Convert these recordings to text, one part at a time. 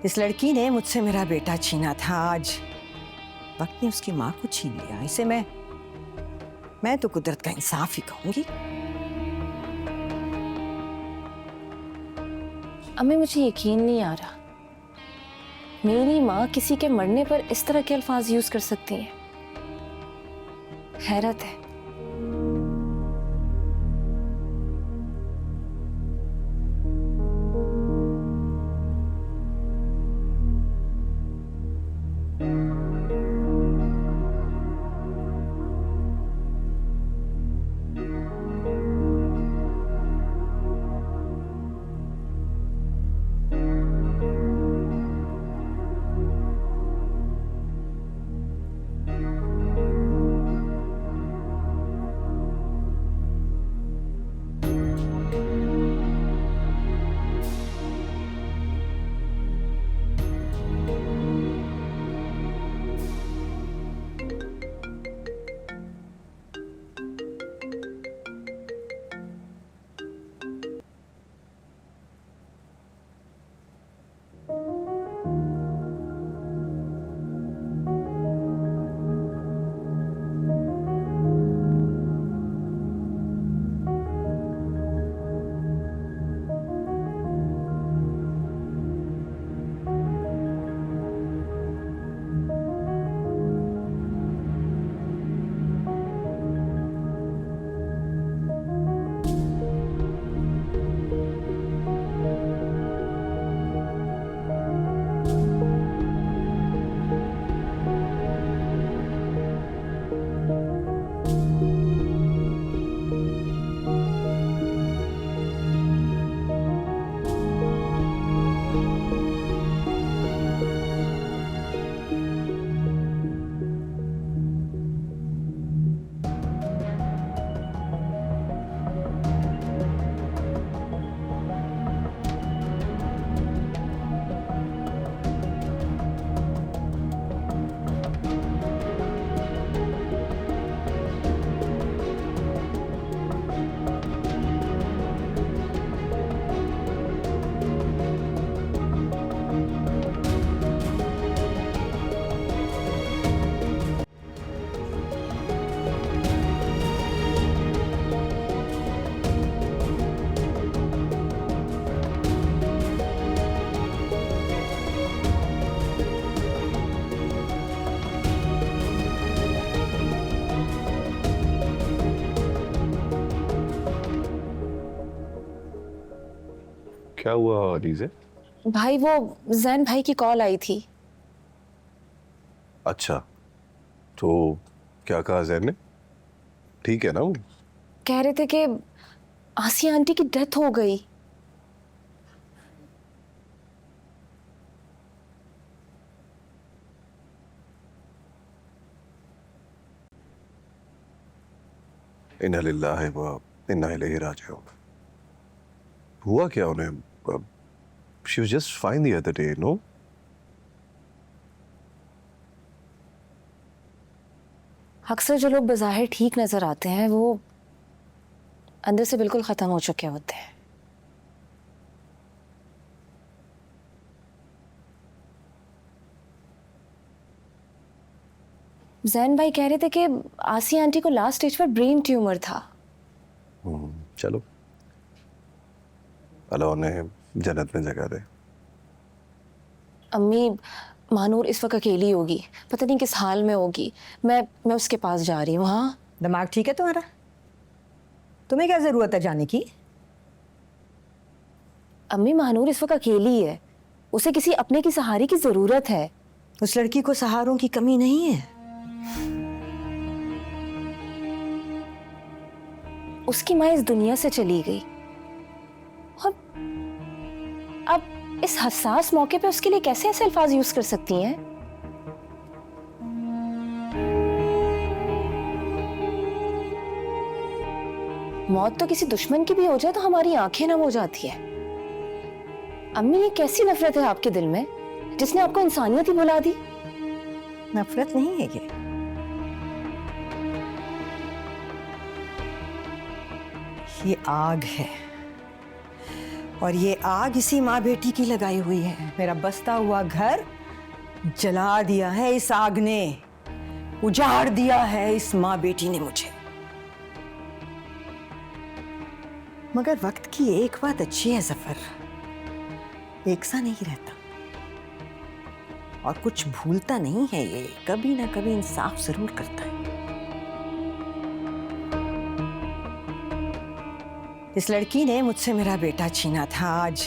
इस लड़की ने मुझसे मेरा बेटा छीना था, आज वक्त ने उसकी माँ को छीन लिया। इसे मैं तो कुदरत का इंसाफ ही कहूंगी। अम्मी मुझे यकीन नहीं आ रहा, मेरी माँ किसी के मरने पर इस तरह के अल्फाज यूज कर सकती हैं। हैरत है। क्या हुआ लीज़े? भाई वो जैन भाई की कॉल आई थी। अच्छा, तो क्या कहा जैन ने? ठीक है ना वो? कह रहे थे कि आसिया आंटी की डेथ हो गई। इन्ना लिल्लाहि व इन्ना इलैहि राजिऊन। हुआ क्या उन्हें? She was just fine the other day, no? अक्सर जो लोग बज़ाहिर ठीक नजर आते हैं वो अंदर से बिल्कुल खत्म हो चुके होते हैं। जैन भाई कह रहे थे कि आसिया आंटी को लास्ट स्टेज पर ब्रेन ट्यूमर था। चलो, अल्लाह उन्हें जन्नत में जगह दे। अम्मी, महानूर इस वक्त अकेली होगी, पता नहीं किस हाल में होगी। मैं उसके पास जा रही हूँ। हाँ, दिमाग ठीक है तुम्हारा? तुम्हें क्या जरूरत है जाने की? अम्मी महानूर इस वक्त अकेली है, उसे किसी अपने की सहारे की जरूरत है। उस लड़की को सहारों की कमी नहीं है। उसकी माँ इस दुनिया से चली गई और अब इस हसास मौके पे उसके लिए कैसे ऐसे अल्फाज यूज कर सकती हैं? मौत तो किसी दुश्मन की भी हो जाए तो हमारी आंखें नम हो जाती है। अम्मी, ये कैसी नफरत है आपके दिल में जिसने आपको इंसानियत ही भुला दी? नफरत नहीं है ये आग है। और ये आग इसी माँ बेटी की लगाई हुई है। मेरा बसता हुआ घर जला दिया है इस आग ने, उजाड़ दिया है इस माँ बेटी ने मुझे। मगर वक्त की एक बात अच्छी है जफर, एक सा नहीं रहता और कुछ भूलता नहीं है। ये कभी ना कभी इंसाफ जरूर करता है। इस लड़की ने मुझसे मेरा बेटा छीना था, आज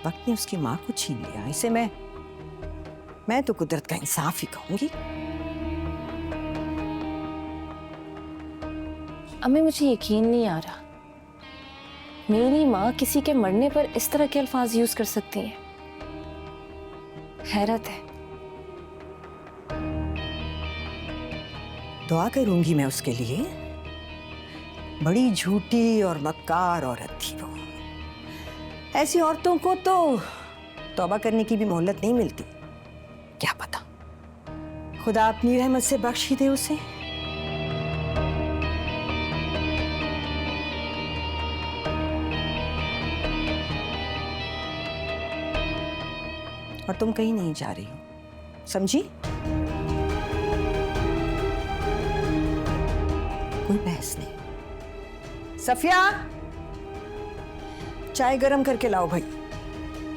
वक्त ने उसकी माँ को छीन लिया। इसे मैं तो कुदरत का इंसाफ ही कहूंगी। अम्मी मुझे यकीन नहीं आ रहा, मेरी माँ किसी के मरने पर इस तरह के अल्फाज यूज कर सकती हैं। हैरत है। दुआ करूंगी मैं उसके लिए। बड़ी झूठी और मक्कार औरत थी वो। ऐसी औरतों को तो तौबा करने की भी मोहलत नहीं मिलती। क्या पता खुदा अपनी रहमत से बख्श ही दे उसे। और तुम कहीं नहीं जा रही हो, समझी? कोई बहस नहीं। सफिया, चाय गरम करके लाओ भाई,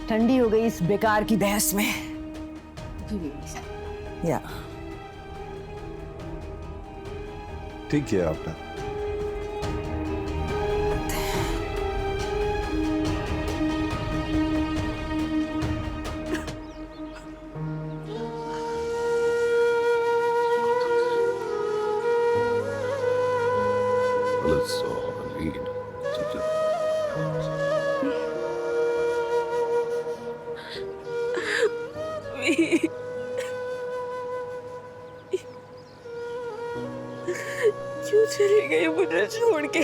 ठंडी हो गई इस बेकार की बहस में। या ठीक किया आपने। क्यों चली गई मुझे छोड़ के?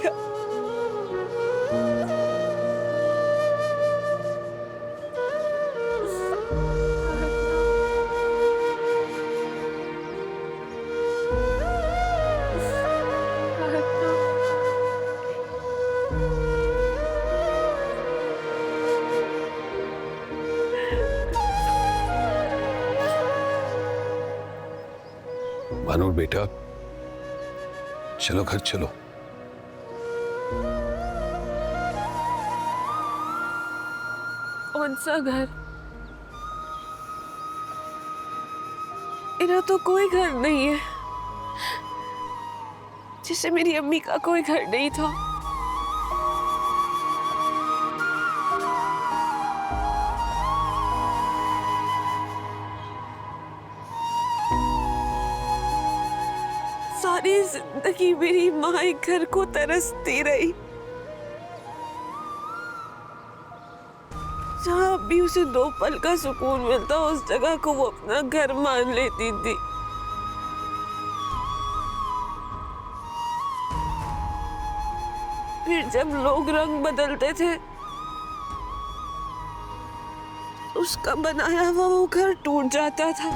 भानुर बेटा, चलो घर चलो। कौन सा घर? मेरा तो कोई घर नहीं है, जैसे मेरी अम्मी का कोई घर नहीं था। सारी जिंदगी मेरी माँ एक घर को तरसती रही, जहाँ भी उसे 2 पल का सुकून मिलता उस जगह को वो अपना घर मान लेती थी। फिर जब लोग रंग बदलते थे, उसका बनाया हुआ वो घर टूट जाता था।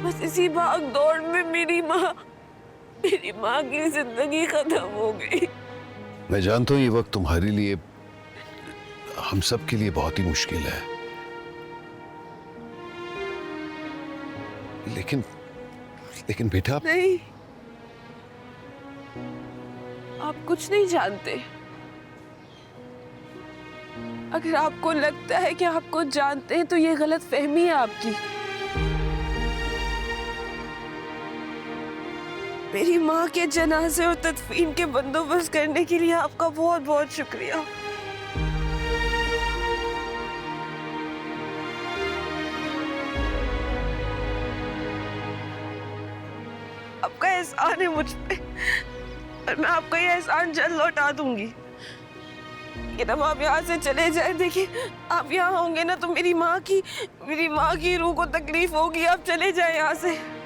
बस इसी भाग दौड़ में मेरी माँ की जिंदगी खत्म हो गई। मैं जानता हूँ ये वक्त तुम्हारे लिए, हम सब के लिए बहुत ही मुश्किल है, लेकिन बेटा नहीं, आप कुछ नहीं जानते। अगर आपको लगता है कि आप कुछ जानते हैं तो ये गलत फहमी है आपकी। मेरी माँ के जनाजे और तदफीन के बंदोबस्त करने के लिए आपका बहुत बहुत शुक्रिया। आपका एहसान है मुझ पे, और मैं आपका ये एहसान जल्द लौटा दूंगी। कि अब आप यहाँ से चले जाए, देखिए आप यहाँ होंगे ना तो मेरी माँ की रूह को तकलीफ होगी। आप चले जाए यहाँ से।